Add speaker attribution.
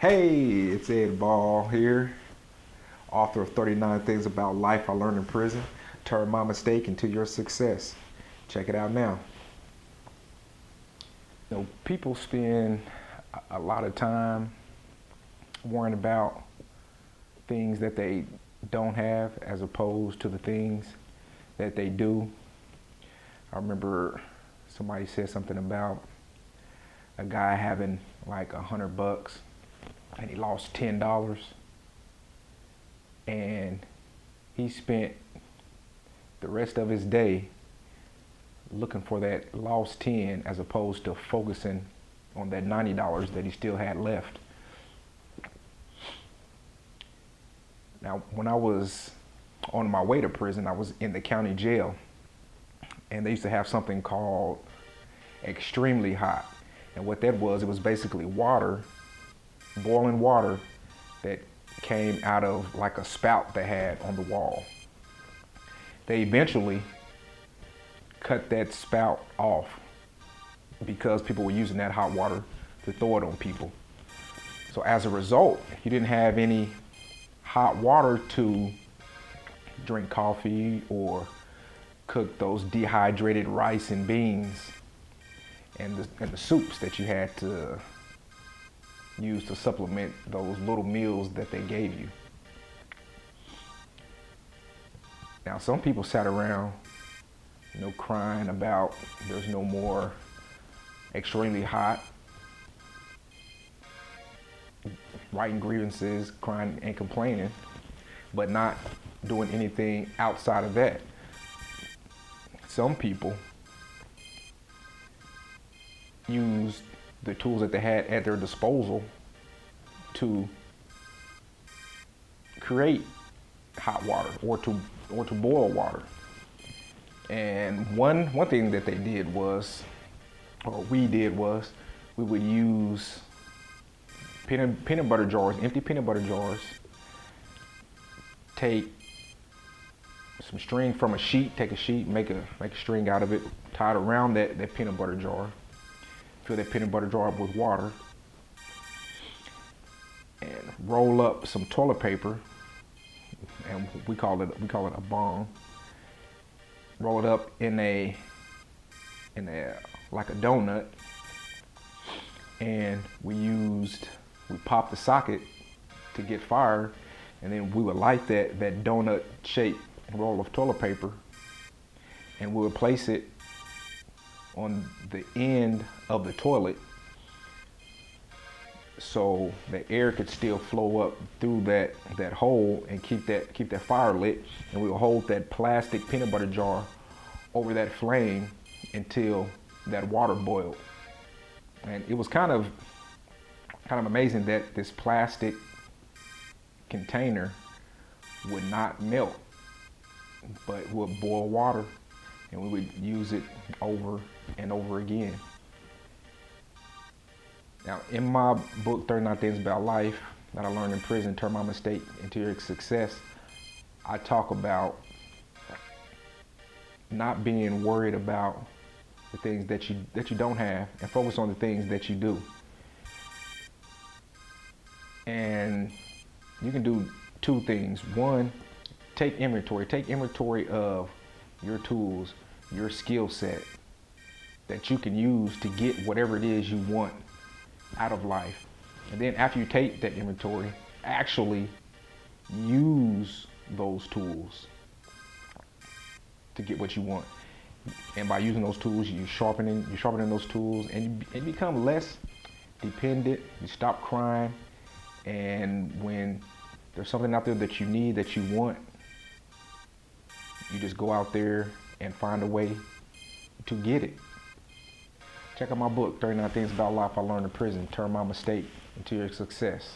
Speaker 1: Hey, it's Ed Ball here, author of 39 Things About Life I Learned in Prison. Turn my mistake into your success. Check it out now. People spend a lot of time worrying about things that they don't have as opposed to the things that they do. I remember somebody said something about a guy having like $100 and he lost $10, and he spent the rest of his day looking for that lost 10 as opposed to focusing on that $90 that he still had left. Now, when I was on my way to prison, I was in the county jail, and they used to have something called extremely hot. And what that was, it was basically water, boiling water that came out of like a spout they had on the wall. They eventually cut that spout off because people were using that hot water to throw it on people. So as a result, you didn't have any hot water to drink coffee or cook those dehydrated rice and beans and the soups that you had to use to supplement those little meals that they gave you. Now, some people sat around, crying about there's no more extremely hot, writing grievances, crying and complaining, but not doing anything outside of that. Some people used the tools that they had at their disposal to create hot water or to boil water. And one thing that they did was, or we did was, we would use peanut butter jars, empty peanut butter jars, take some string from a sheet, take a sheet, make a string out of it, tie it around that peanut butter jar, fill that peanut butter jar up with water, and roll up some toilet paper, and we call it a bong. Roll it up in a like a donut, and we popped the socket to get fire, and then we would light that donut shaped roll of toilet paper, and we would place it on the end of the toilet so the air could still flow up through that hole and keep that fire lit. And we would hold that plastic peanut butter jar over that flame until that water boiled. And it was kind of amazing that this plastic container would not melt, but would boil water, and we would use it over and over again. Now, in my book, 39 Things About Life That I Learned in Prison, Turn My Mistake into Your Success, I talk about not being worried about the things that you don't have and focus on the things that you do. And you can do two things. One, take inventory. Take inventory of your tools, your skill set that you can use to get whatever it is you want out of life. And then after you take that inventory, actually use those tools to get what you want. And by using those tools, you're sharpening those tools, and you become less dependent. You stop crying, and when there's something out there that you need, that you want, you just go out there and find a way to get it. Check out my book, 39 Things About Life I Learned in Prison, Turn My Mistake into Your Success.